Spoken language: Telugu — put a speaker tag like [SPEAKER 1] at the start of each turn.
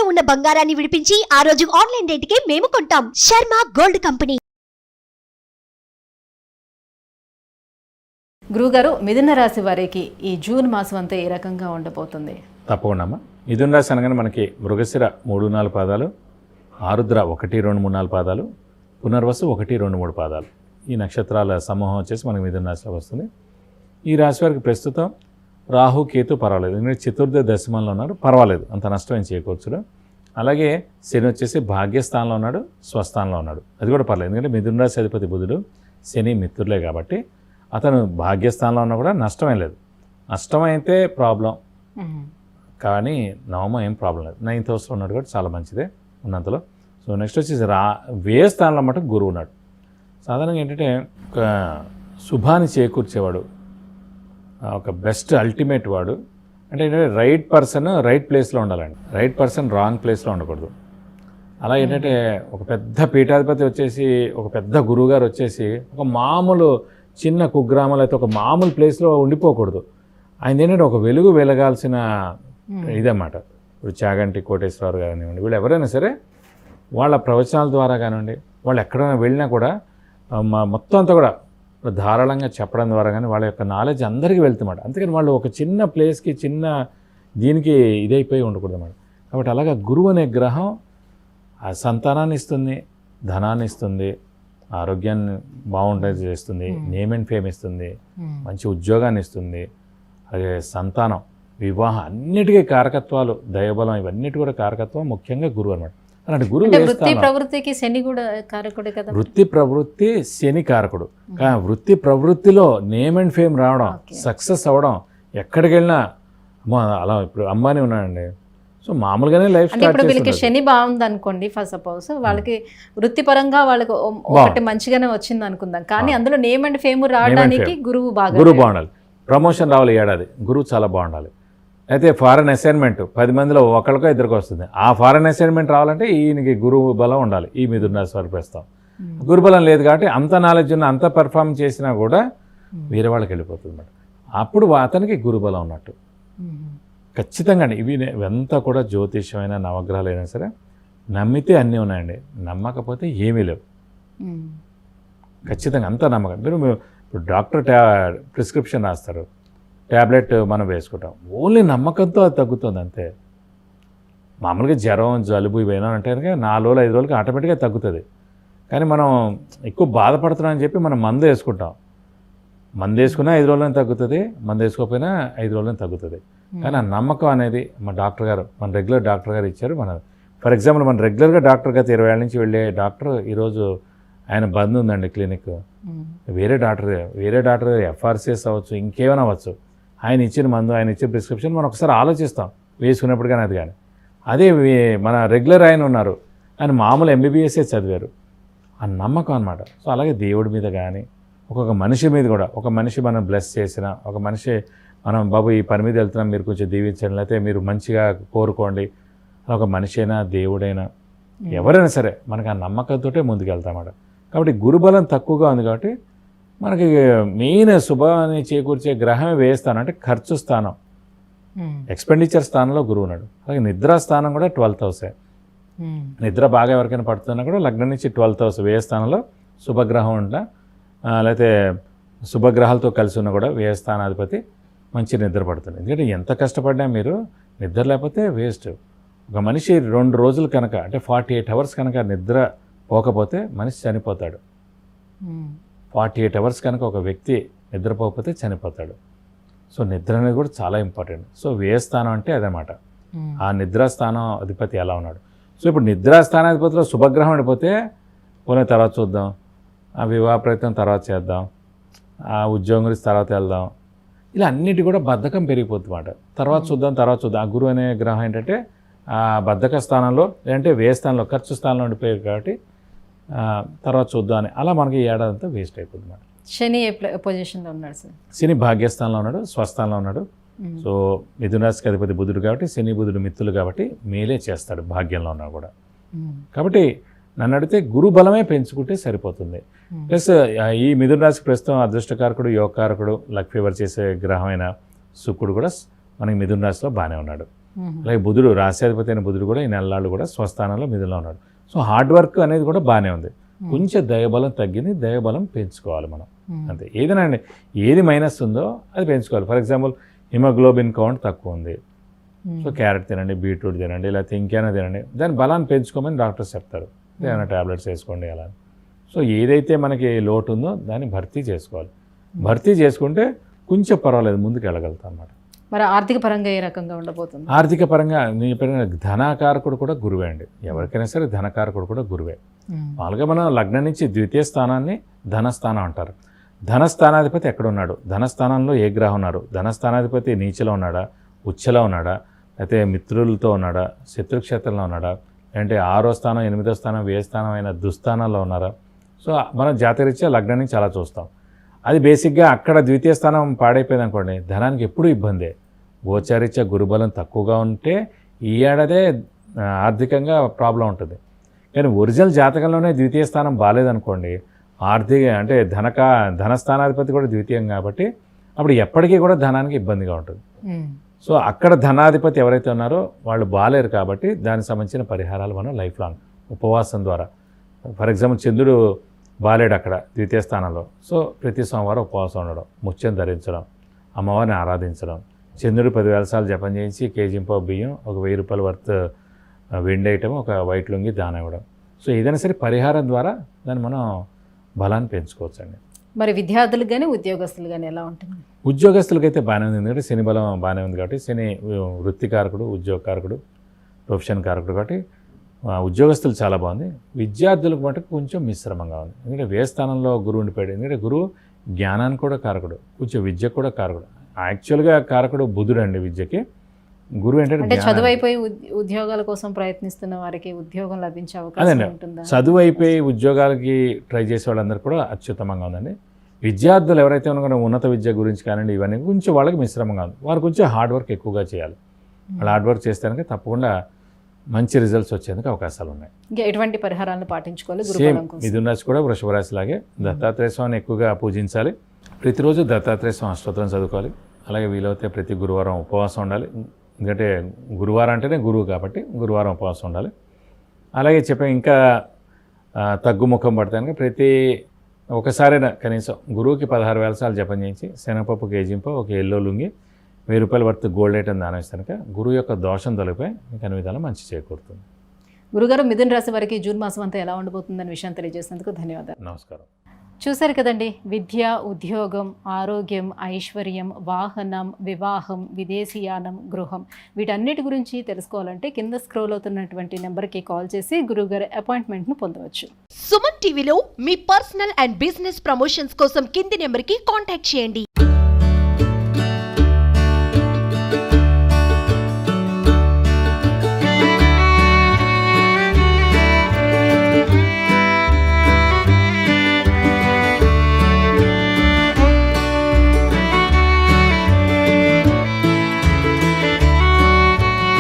[SPEAKER 1] తాకట్టులో ఉన్న బంగారాన్ని విడిపించి ఆ రోజు ఆన్లైన్ రేటుకే మేము కొంటాం. Sharma gold company.
[SPEAKER 2] గురుగారు, మిథున రాశి వారికి ఈ జూన్ మాసం అంతా ఏ రకంగా ఉండబోతుంది?
[SPEAKER 3] తప్పకుండా అమ్మా. మిథున రాశి అనగానే మనకి మృగశిర 3-4 పాదాలు, ఆరుద్ర 1-2-3-4 పాదాలు, పునర్వసు 1-2-3 పాదాలు, ఈ నక్షత్రాల సమూహం వచ్చేసి మనకి మిథున రాశిలో వస్తుంది. ఈ రాశి వారికి ప్రస్తుతం రాహు కేతు పర్వాలేదు, ఎందుకంటే చతుర్థ దశమంలో ఉన్నారు, పర్వాలేదు, అంత నష్టం ఏం చేయకూడదు. అలాగే శని వచ్చేసి భాగ్యస్థానంలో ఉన్నాడు, స్వస్థానంలో ఉన్నాడు, అది కూడా పర్లేదు, ఎందుకంటే మిథున రాశి అధిపతి బుధుడు శని మిత్రులే కాబట్టి అతను భాగ్యస్థానంలో ఉన్నా కూడా నష్టమేం లేదు. నష్టమైతే ప్రాబ్లం, కానీ నవమ ఏం ప్రాబ్లం లేదు. 9th హౌస్లో ఉన్నాడు కూడా చాలా మంచిదే ఉన్నంతలో. సో నెక్స్ట్ వచ్చేసి వ్యయ స్థానంలో మటుకు గురువు ఉన్నాడు. సాధారణంగా ఏంటంటే ఒక శుభాన్ని చేకూర్చేవాడు, ఒక బెస్ట్ అల్టిమేట్ వాడు అంటే ఏంటంటే రైట్ పర్సన్ రైట్ ప్లేస్లో ఉండాలండి, రైట్ పర్సన్ రాంగ్ ప్లేస్లో ఉండకూడదు. అలా ఏంటంటే ఒక పెద్ద పీఠాధిపతి వచ్చేసి, ఒక పెద్ద గురువుగారు వచ్చేసి ఒక మామూలు చిన్న కుగ్రామాలు అయితే ఒక మామూలు ప్లేస్లో ఉండిపోకూడదు. ఆయన ఏంటంటే ఒక వెలుగు వెలగాల్సిన ఇదన్నమాట. ఇప్పుడు చాగంటి కోటేశ్వరరావు కానివ్వండి, వీళ్ళు ఎవరైనా సరే వాళ్ళ ప్రవచనాల ద్వారా కానివ్వండి, వాళ్ళు ఎక్కడైనా వెళ్ళినా కూడా మొత్తం అంతా కూడా ధారాళంగా చెప్పడం ద్వారా కానీ వాళ్ళ యొక్క నాలెడ్జ్ అందరికీ వెళ్తున్నమాట. అందుకని వాళ్ళు ఒక చిన్న ప్లేస్కి చిన్న దీనికి ఇదైపోయి ఉండకూడదు అన్నమాట. కాబట్టి అలాగా గురువు అనే గ్రహం ఆ సంతానాన్ని ఇస్తుంది, ధనాన్ని ఇస్తుంది, ఆరోగ్యాన్ని బాగుండేది చేస్తుంది, నేమ్ అండ్ ఫేమ్ ఇస్తుంది, మంచి ఉద్యోగాన్ని ఇస్తుంది, అలాగే సంతానం, వివాహం, అన్నిటికీ కారకత్వాలు, దైవబలం, ఇవన్నిటి కూడా కారకత్వం ముఖ్యంగా గురువు అనమాట. అలాంటి గురువు
[SPEAKER 2] వృత్తి ప్రవృత్తికి శని కూడా కారకుడే కదా.
[SPEAKER 3] వృత్తి ప్రవృత్తి శని కారకుడు. కానీ వృత్తి ప్రవృత్తిలో నేమ్ అండ్ ఫేమ్ రావడం, సక్సెస్ అవ్వడం, ఎక్కడికి వెళ్ళినా అలా ఇప్పుడు అంబానీ ఉన్నాడండి, సో మామూలుగానే లైఫ్ స్టార్ట్
[SPEAKER 2] ఇప్పుడు వీళ్ళకి శని బాగుంది అనుకోండి, ఫస్ట్ సపోజ్ వాళ్ళకి వృత్తిపరంగా వాళ్ళకి ఒకటి మంచిగానే వచ్చింది అనుకుందాం, కానీ అందులో నేమ్ అండ్ ఫేమ్ రావడానికి గురువు
[SPEAKER 3] బాగుండాలి, ప్రమోషన్ రావాలి ఏడాది, గురువు చాలా బాగుండాలి. అయితే ఫారెన్ అసైన్మెంట్ 10 మందిలో ఒకరికో ఇద్దరికి వస్తుంది, ఆ ఫారెన్ అసైన్మెంట్ రావాలంటే ఈయనకి గురువు బలం ఉండాలి. ఈ మిథున రాశి వారికి ప్రస్తుతం గురుబలం లేదు కాబట్టి అంత నాలెడ్జ్ ఉన్న, అంత పెర్ఫార్మ్ చేసినా కూడా వేరే వాళ్ళకి వెళ్ళిపోతుంది అన్నమాట. అప్పుడు అతనికి గురుబలం ఉన్నట్టు. ఖచ్చితంగా అండి, ఇవి ఎంత కూడా జ్యోతిష్యమైన నవగ్రహాలు అయినా సరే నమ్మితే అన్నీ ఉన్నాయండి, నమ్మకపోతే ఏమీ లేవు. ఖచ్చితంగా అంత నమ్మకం. మీరు ఇప్పుడు డాక్టర్ ప్రిస్క్రిప్షన్ రాస్తారు, ట్యాబ్లెట్ మనం వేసుకుంటాం, ఓన్లీ నమ్మకంతో అది తగ్గుతుంది అంతే. మామూలుగా జ్వరం, జలుబు ఇవైనా అంటే 4 రోజులు 5 రోజులకి ఆటోమేటిక్గా తగ్గుతుంది. కానీ మనం ఎక్కువ బాధపడుతున్నాం అని చెప్పి మనం మందు వేసుకుంటాం, మందు వేసుకున్నా 5 రోజులని తగ్గుతుంది, మందు వేసుకోకపోయినా 5 రోజులని తగ్గుతుంది. కానీ ఆ నమ్మకం అనేది మన డాక్టర్ గారు, మన రెగ్యులర్ డాక్టర్ గారు ఇచ్చారు. మన ఫర్ ఎగ్జాంపుల్ మన రెగ్యులర్గా డాక్టర్ గత 20 ఏళ్ళ నుంచి వెళ్ళే డాక్టర్ ఈరోజు ఆయన బంద్ ఉందండి క్లినిక్, వేరే డాక్టర్ ఎఫ్ఆర్సిఎస్ అవ్వచ్చు, ఇంకేమైనా అవ్వచ్చు, ఆయన ఇచ్చిన మందు, ఆయన ఇచ్చిన ప్రిస్క్రిప్షన్ మనం ఒకసారి ఆలోచిస్తాం వేసుకున్నప్పుడు కానీ అది కానీ. అదే మన రెగ్యులర్ ఆయన ఉన్నారు, ఆయన మామూలు ఎంబీబీఎస్ఏ చదివారు, ఆ నమ్మకం అనమాట. సో అలాగే దేవుడి మీద కానీ ఒక్కొక్క మనిషి మీద కూడా, ఒక మనిషి మనం బ్లెస్ చేసిన, ఒక మనిషి మనం బాబు ఈ పని మీద వెళ్తున్నాం మీరు కొంచెం దీవించండి, లేకపోతే మీరు మంచిగా కోరుకోండి, అలా ఒక మనిషి అయినా దేవుడైనా ఎవరైనా సరే మనకు ఆ నమ్మకంతో ముందుకు వెళ్తామన్నమాట. కాబట్టి గురుబలం తక్కువగా ఉంది కాబట్టి మనకి మెయిన్ శుభాన్ని చేకూర్చే గ్రహమే వ్యయ స్థానం, అంటే ఖర్చు స్థానం, ఎక్స్పెండిచర్ స్థానంలో గురువు ఉన్నాడు. అలాగే నిద్రా స్థానం కూడా 12th హౌసే. నిద్ర బాగా ఎవరికైనా పడుతున్నా కూడా లగ్నం నుంచి 12th హౌస్ వ్యయ స్థానంలో శుభగ్రహం ఉంటా, లేకపోతే శుభగ్రహాలతో కలిసి ఉన్న కూడా వ్యయ స్థానాధిపతి మంచి నిద్ర పడుతుంది. ఎందుకంటే ఎంత కష్టపడినా మీరు నిద్ర లేకపోతే వేస్ట్. ఒక మనిషి 2 రోజులు కనుక, అంటే 48 అవర్స్ కనుక నిద్ర పోకపోతే మనిషి చనిపోతాడు. 48 అవర్స్ కనుక ఒక వ్యక్తి నిద్రపోకపోతే చనిపోతాడు. సో నిద్ర అనేది కూడా చాలా ఇంపార్టెంట్. సో వ్యయస్థానం అంటే అదనమాట, ఆ నిద్రాస్థానం అధిపతి ఎలా ఉన్నాడు. సో ఇప్పుడు నిద్రాస్థానాధిపతిలో శుభగ్రహం అయిపోతే పోనీ తర్వాత చూద్దాం, ఆ వివాహ ప్రయత్నం తర్వాత చేద్దాం, ఆ ఉద్యోగం గురించి తర్వాత వెళ్దాం, ఇలా అన్నిటి కూడా బద్ధకం పెరిగిపోతుంది అన్నమాట. తర్వాత చూద్దాం. ఆ గురువు అనే గ్రహం ఏంటంటే ఆ బద్ధక స్థానంలో, లేదంటే వ్యయ స్థానంలో, ఖర్చు స్థానంలో ఉండిపోయారు కాబట్టి తర్వాత చూద్దాం అని అలా మనకి ఏడాది అంతా వేస్ట్ అయిపోతుంది అన్నమాట.
[SPEAKER 2] శని ఏ పొజిషన్లో ఉన్నాడు సార్?
[SPEAKER 3] శని భాగ్యస్థానంలో ఉన్నాడు, స్వస్థానంలో ఉన్నాడు. సో మిథున రాశికి అధిపతి బుధుడు కాబట్టి, శని బుధుడు మిత్రులు కాబట్టి మేలే చేస్తాడు భాగ్యంలో ఉన్నా కూడా. కాబట్టి నన్ను అడిగితే గురు బలమే పెంచుకుంటే సరిపోతుంది. ప్లస్ ఈ మిథున రాశి ప్రస్తుతం అదృష్టకారకుడు, యోగకారకుడు, లక్ ఫేవర్ చేసే గ్రహమైన శుక్రుడు కూడా మనకి మిథున రాశిలో బాగానే ఉన్నాడు. అలాగే బుధుడు రాశ్యాధిపతి అయిన బుధుడు కూడా ఈ నెలలాళ్ళు కూడా స్వస్థానంలో మిథునంలో ఉన్నాడు. సో హార్డ్ వర్క్ అనేది కూడా బాగానే ఉంది. కొంచెం దైవబలం తగ్గింది, దైవబలం పెంచుకోవాలి మనం అంతే. ఏదైనా అండి, ఏది మైనస్ ఉందో అది పెంచుకోవాలి. ఫర్ ఎగ్జాంపుల్ హిమోగ్లోబిన్ కౌంట్ తక్కువ ఉంది, సో క్యారెట్ తినండి, బీట్రూట్ తినండి, లేకపోతే ఇంకేమైనా తినండి, దాని బలాన్ని పెంచుకోమని డాక్టర్స్ చెప్తారు. ఏమైనా ట్యాబ్లెట్స్ వేసుకోండి అలా. సో ఏదైతే మనకి లోటు ఉందో దాన్ని భర్తీ చేసుకోవాలి. భర్తీ చేసుకుంటే కొంచెం పర్వాలేదు, ముందుకు వెళ్ళగలుగుతాం అన్నమాట.
[SPEAKER 2] మరి ఆర్థిక పరంగా ఏ రకంగా ఉండబోతుంది?
[SPEAKER 3] ఆర్థిక పరంగా నేను చెప్పిన ధనకారకుడు కూడా గురువే అండి. ఎవరికైనా సరే ధనకారకుడు కూడా గురువే. మామూలుగా మనం లగ్నం నుంచి ద్వితీయ స్థానాన్ని ధనస్థానం అంటారు. ధనస్థానాధిపతి ఎక్కడ ఉన్నాడు, ధనస్థానంలో ఏ గ్రహం ఉన్నారు, ధనస్థానాధిపతి నీచలో ఉన్నాడా, ఉచ్చలో ఉన్నాడా, అయితే మిత్రులతో ఉన్నాడా, శత్రుక్షేత్రంలో ఉన్నాడా, అంటే 6వ స్థానం, 8వ స్థానం, వ్యయ స్థానం అయిన దుస్థానంలో ఉన్నారా. సో మనం జాతరీత్యా లగ్నం నుంచి అలా చూస్తాం. అది బేసిక్గా అక్కడ ద్వితీయ స్థానం పాడైపోయింది అనుకోండి, ధనానికి ఎప్పుడూ ఇబ్బందే. గోచారీత్యా గురుబలం తక్కువగా ఉంటే ఈ ఏడాదే ఆర్థికంగా ప్రాబ్లం ఉంటుంది. కానీ ఒరిజినల్ జాతకంలోనే ద్వితీయ స్థానం బాగాలేదనుకోండి, ఆర్థిక అంటే ధనస్థానాధిపతి కూడా ద్వితీయం కాబట్టి అప్పుడు ఎప్పటికీ కూడా ధనానికి ఇబ్బందిగా ఉంటుంది. సో అక్కడ ధనాధిపతి ఎవరైతే ఉన్నారో వాళ్ళు బాగాలేరు కాబట్టి దానికి సంబంధించిన పరిహారాలు మనం లైఫ్ లాంగ్ ఉపవాసం ద్వారా. ఫర్ ఎగ్జాంపుల్ చంద్రుడు బాలేడు అక్కడ ద్వితీయ స్థానంలో, సో ప్రతి సోమవారం ఉపవాసం ఉండడం, ముత్యం ధరించడం, అమ్మవారిని ఆరాధించడం, చంద్రుడు 10,000 సార్లు జపం చేయించి కేజీంపో బియ్యం, ఒక 1,000 రూపాయల వర్త్ వెండి ఐటమ్, ఒక వైట్ లుంగి దానం ఇవ్వడం. సో ఏదైనా సరే పరిహారం ద్వారా దాన్ని మనం బలాన్ని పెంచుకోవచ్చండి.
[SPEAKER 2] మరి విద్యార్థులకు కానీ ఉద్యోగస్తులు కానీ ఎలా ఉంటుంది?
[SPEAKER 3] ఉద్యోగస్తులకైతే బాగానే ఉంది, ఎందుకంటే శని బలం బాగానే ఉంది కాబట్టి. శని వృత్తికారకుడు, ఉద్యోగకారకుడు, ప్రొఫెషన్ కారకుడు కాబట్టి ఉద్యోగస్తులు చాలా బాగుంది. విద్యార్థులకు మటుకు కొంచెం మిశ్రమంగా ఉంది, ఎందుకంటే వ్యయ స్థానంలో గురువు ఉండిపోయాడు. ఎందుకంటే గురువు జ్ఞానానికి కూడా కారకుడు, కొంచెం విద్యకు కూడా కారకుడు. యాక్చువల్గా కారకుడు బుధుడు అండి విద్యకి. గురువు
[SPEAKER 2] అంటే చదువు అయిపోయి ఉద్యోగాల కోసం ప్రయత్నిస్తున్న వారికి ఉద్యోగం లభించే అవకాశం ఉంటుందా?
[SPEAKER 3] చదువు అయిపోయి ఉద్యోగాలకి ట్రై చేసే వాళ్ళందరూ కూడా అత్యుత్తమంగా ఉందండి. విద్యార్థులు ఎవరైతే ఉన్నారో ఉన్నత విద్య గురించి కానివ్వండి, ఇవన్నీ కొంచెం వాళ్ళకి మిశ్రమంగా ఉంది. వారు కొంచెం హార్డ్ వర్క్ ఎక్కువగా చేయాలి. వాళ్ళు హార్డ్ వర్క్ చేస్తే కనుక తప్పకుండా మంచి రిజల్ట్స్ వచ్చేందుకు అవకాశాలు ఉన్నాయి.
[SPEAKER 2] ఇంకా ఎటువంటి పరిహారాలను పాటించుకోవాలి?
[SPEAKER 3] మిథున రాశి కూడా వృషభ రాశి లాగే దత్తాత్రేయ స్వామిని ఎక్కువగా పూజించాలి. ప్రతిరోజు దత్తాత్రేయ స్వామి అష్టోత్తరం చదువుకోవాలి. అలాగే వీలైతే ప్రతి గురువారం ఉపవాసం ఉండాలి, ఎందుకంటే గురువారం అంటేనే గురువు కాబట్టి గురువారం ఉపవాసం ఉండాలి. అలాగే చెప్పాను ఇంకా తగ్గుముఖం పడతాను ఒకసారైనా కనీసం గురువుకి 16,000 సార్లు జపం చేయించి శనగపప్పు కేజీంపో, ఒక ఎల్లో లుంగి, 1,000 రూపాయల వర్త్ గోల్డ్ ఐటమ్ దానం ఇస్తే కనుక గురువు యొక్క దోషం తొలగిపోయి మీకు అన్ని విధాలు మంచి చేకూరుతుంది.
[SPEAKER 2] గురుగారు, మిథున రాశి వారికి జూన్ మాసం అంతా ఎలా ఉండబోతుందని విషయం తెలియజేసినందుకు ధన్యవాదాలు.
[SPEAKER 3] నమస్కారం.
[SPEAKER 2] చూశారు కదండి, విద్య, ఉద్యోగం, ఆరోగ్యం, ఐశ్వర్యం, వాహనం, వివాహం, విదేశీయానం, గృహం, వీటన్నిటి గురించి తెలుసుకోవాలంటే కింద స్క్రోల్ అవుతున్నటువంటి నెంబర్కి కాల్ చేసి గురువుగారి అపాయింట్మెంట్ను పొందవచ్చు.
[SPEAKER 1] సుమన్ టీవీలో మీ పర్సనల్ అండ్ బిజినెస్ ప్రమోషన్స్ కోసం కింది నెంబర్కి కాంటాక్ట్ చేయండి.